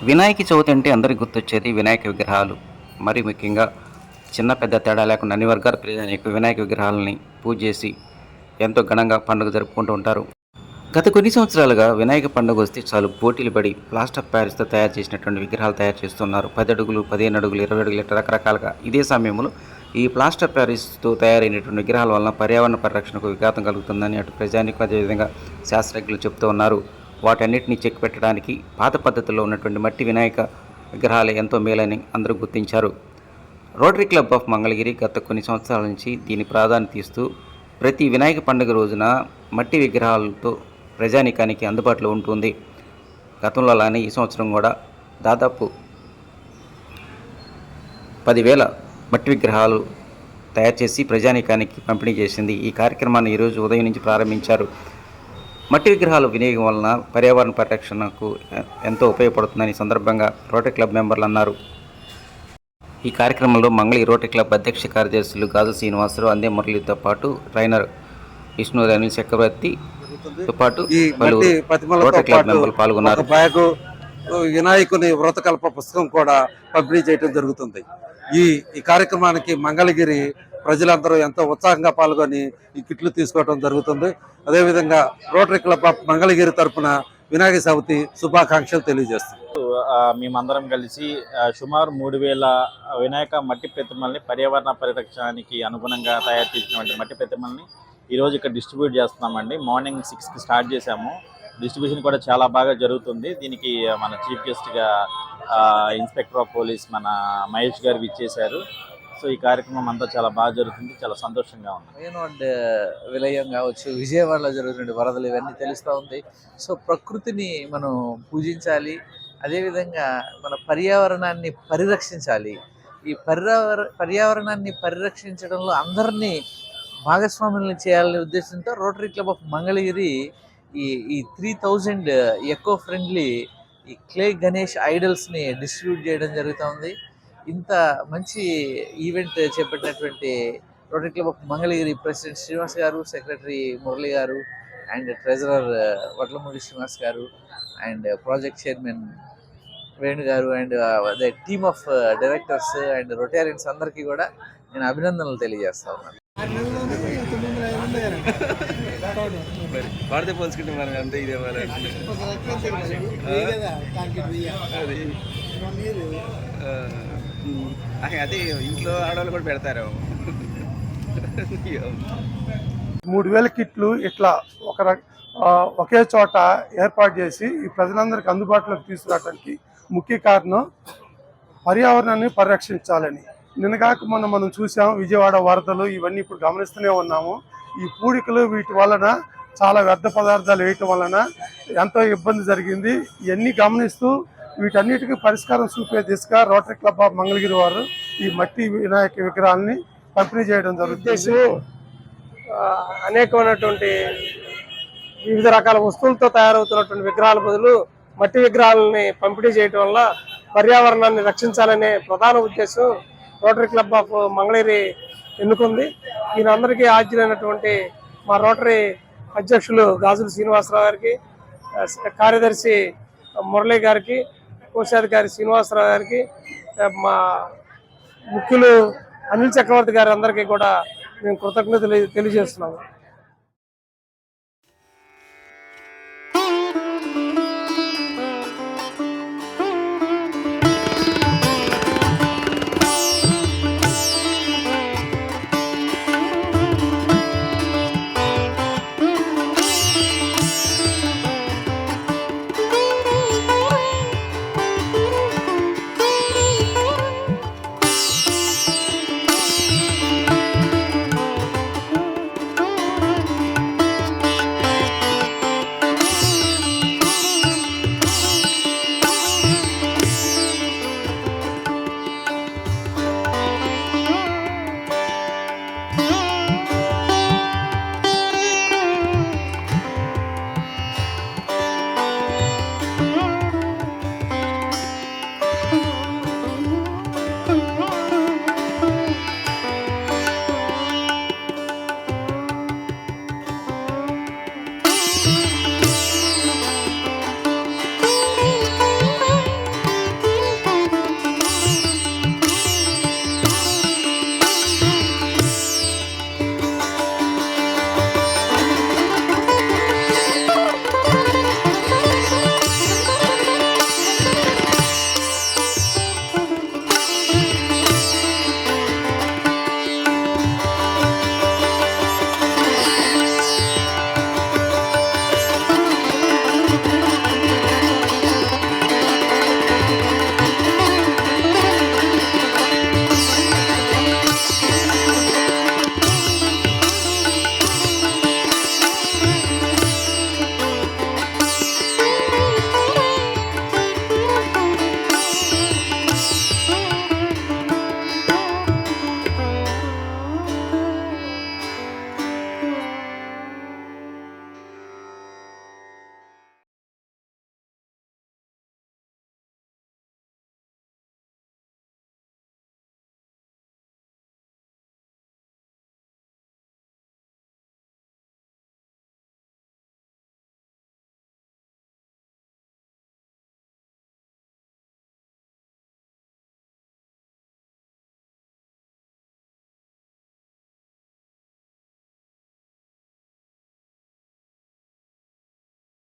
వినాయక చవితి అంటే అందరికి గుర్తొచ్చేది వినాయక విగ్రహాలు. మరి ముఖ్యంగా చిన్న పెద్ద తేడా లేకుండా అన్ని వర్గాల ప్రజానీకం వినాయక విగ్రహాలని పూజ చేసి ఎంతో ఘనంగా పండుగ జరుపుకుంటూ ఉంటారు. గత కొన్ని సంవత్సరాలుగా వినాయక పండుగ వస్తే చాలు పోటీలు పడి ప్లాస్టర్ ఆఫ్ ప్యారిస్తో తయారు చేసినటువంటి విగ్రహాలు తయారు చేస్తున్నారు. 10 అడుగులు, 15 అడుగులు, 20 అడుగులు ఇట్లా రకరకాలుగా. ఇదే సమయంలో ఈ ప్లాస్టర్ ఆఫ్ ప్యారిస్తో తయారైనటువంటి విగ్రహాల వలన పర్యావరణ పరిరక్షణకు విఘాతం కలుగుతుందని అటు ప్రజానీకం అదేవిధంగా శాస్త్రజ్ఞులు చెప్తూ ఉన్నారు. వాటన్నిటిని చెక్ పెట్టడానికి పాత పద్ధతిలో ఉన్నటువంటి మట్టి వినాయక విగ్రహాలు ఎంతో మేలని అందరూ గుర్తించారు. రోటరీ క్లబ్ ఆఫ్ మంగళగిరి గత కొన్ని సంవత్సరాల నుంచి దీని ప్రాధాన్యత ఇస్తూ ప్రతి వినాయక పండుగ రోజున మట్టి విగ్రహాలతో ప్రజానీకానికి అందుబాటులో ఉంటుంది. గతంలో అలానే ఈ సంవత్సరం కూడా దాదాపు 10,000 మట్టి విగ్రహాలు తయారు చేసి ప్రజానీకానికి పంపిణీ చేసింది. ఈ కార్యక్రమాన్ని ఈరోజు ఉదయం నుంచి ప్రారంభించారు. మట్టి విగ్రహాల వినియోగం వలన పర్యావరణ పరిరక్షణకు ఎంతో ఉపయోగపడుతుందని సందర్భంగా రోటరీ క్లబ్ మెంబర్లు అన్నారు. ఈ కార్యక్రమంలో మంగళగిరి రోటరీ క్లబ్ అధ్యక్ష కార్యదర్శులు గాజు శ్రీనివాసరావు, అందే మురళితో పాటు ట్రైనర్ విష్ణు అనిల్ చక్రవర్తితో పాటు రోటరీ క్లబ్ మెంబర్లు పాల్గొన్నారు. వినాయకుని వ్రతకల్ప పుస్తకం కూడా పంపిణీ చేయడం జరుగుతుంది. ఈ కార్యక్రమానికి మంగళగిరి ప్రజలందరూ ఎంతో ఉత్సాహంగా పాల్గొని ఈ కిట్లు తీసుకోవడం జరుగుతుంది. అదేవిధంగా రోటరీ క్లబ్ ఆఫ్ మంగళగిరి తరఫున వినాయక చవితి శుభాకాంక్షలు తెలియజేస్తుంది. మేమందరం కలిసి సుమారు 3,000 వినాయక మట్టి ప్రతిమల్ని పర్యావరణ పరిరక్షణకి అనుగుణంగా తయారు చేసినటువంటి మట్టి ప్రతిమల్ని ఈరోజు ఇక్కడ డిస్ట్రిబ్యూట్ చేస్తున్నామండి. మార్నింగ్ 6కి స్టార్ట్ చేసాము. డిస్ట్రిబ్యూషన్ కూడా చాలా బాగా జరుగుతుంది. దీనికి మన చీఫ్ గెస్ట్గా ఇన్స్పెక్టర్ ఆఫ్ పోలీస్ మన మహేష్ గారు విచ్చేశారు. సో ఈ కార్యక్రమం అంతా చాలా బాగా జరుగుతుంది, చాలా సంతోషంగా ఉంది. రేణోడ్ విలయం కావచ్చు, విజయవాడలో జరుగుతున్న వరదలు ఇవన్నీ తెలుస్తూ ఉంది. సో ప్రకృతిని మనం పూజించాలి, అదేవిధంగా మన పర్యావరణాన్ని పరిరక్షించాలి. ఈ పర్యావరణాన్ని పరిరక్షించడంలో అందరినీ భాగస్వాములను చేయాలనే ఉద్దేశంతో రోటరీ క్లబ్ ఆఫ్ మంగళగిరి ఈ 3000 ఎకో ఫ్రెండ్లీ ఈ క్లే గణేష్ ఐడల్స్ని డిస్ట్రిబ్యూట్ చేయడం జరుగుతుంది. ఇంత మంచి ఈవెంట్ చేపట్టినటువంటి rotary club of Mangalagiri president Srinivas గారు, సెక్రటరీ మురళి గారు అండ్ ట్రెజరర్ వడ్లమూడి శ్రీనివాస్ గారు అండ్ ప్రాజెక్ట్ చైర్మన్ వేణు గారు and the team of directors and Rotarians అందరికీ కూడా నేను అభినందనలు తెలియజేస్తా ఉన్నాను. వాడితే పోల్చుకుంటే మనం అంతే ఇదే అదే ఇంట్లో ఆడవాళ్ళు కూడా పెడతారు. 3,000 కిట్లు ఇట్లా ఒకే చోట ఏర్పాటు చేసి ఈ ప్రజలందరికీ అందుబాటులోకి తీసుకురావడానికి ముఖ్య కారణం పర్యావరణాన్ని పరిరక్షించాలని. నిన్నగాక మనం చూసాం విజయవాడ వరదలు ఇవన్నీ ఇప్పుడు గమనిస్తూనే ఉన్నాము. ఈ పూడికలు వీటి వలన చాలా వ్యర్థ పదార్థాలు వేయటం వలన ఎంతో ఇబ్బంది జరిగింది. ఇవన్నీ గమనిస్తూ వీటన్నిటికీ పరిష్కారం చూపే దిశగా రోటరీ క్లబ్ ఆఫ్ మంగళగిరి వారు ఈ మట్టి వినాయక విగ్రహాలని పంపిణీ చేయడం జరుగుతుంది. అనేకమైనటువంటి వివిధ రకాల వస్తువులతో తయారవుతున్నటువంటి విగ్రహాల బదులు మట్టి విగ్రహాలని పంపిణీ చేయడం వల్ల పర్యావరణాన్ని రక్షించాలనే ప్రధాన ఉద్దేశం రోటరీ క్లబ్ ఆఫ్ మంగళగిరి ఎన్నుకుంది. ఈయనందరికీ ఆద్యులైనటువంటి మా రోటరీ అధ్యక్షులు గాజుల శ్రీనివాసరావు గారికి, కార్యదర్శి మురళి గారికి, కోశాధికారి శ్రీనివాసరావు గారికి, మా ముఖ్యులు అనిల్ చక్రవర్తి గారి అందరికీ కూడా మేము కృతజ్ఞతలు తెలియజేస్తున్నాము.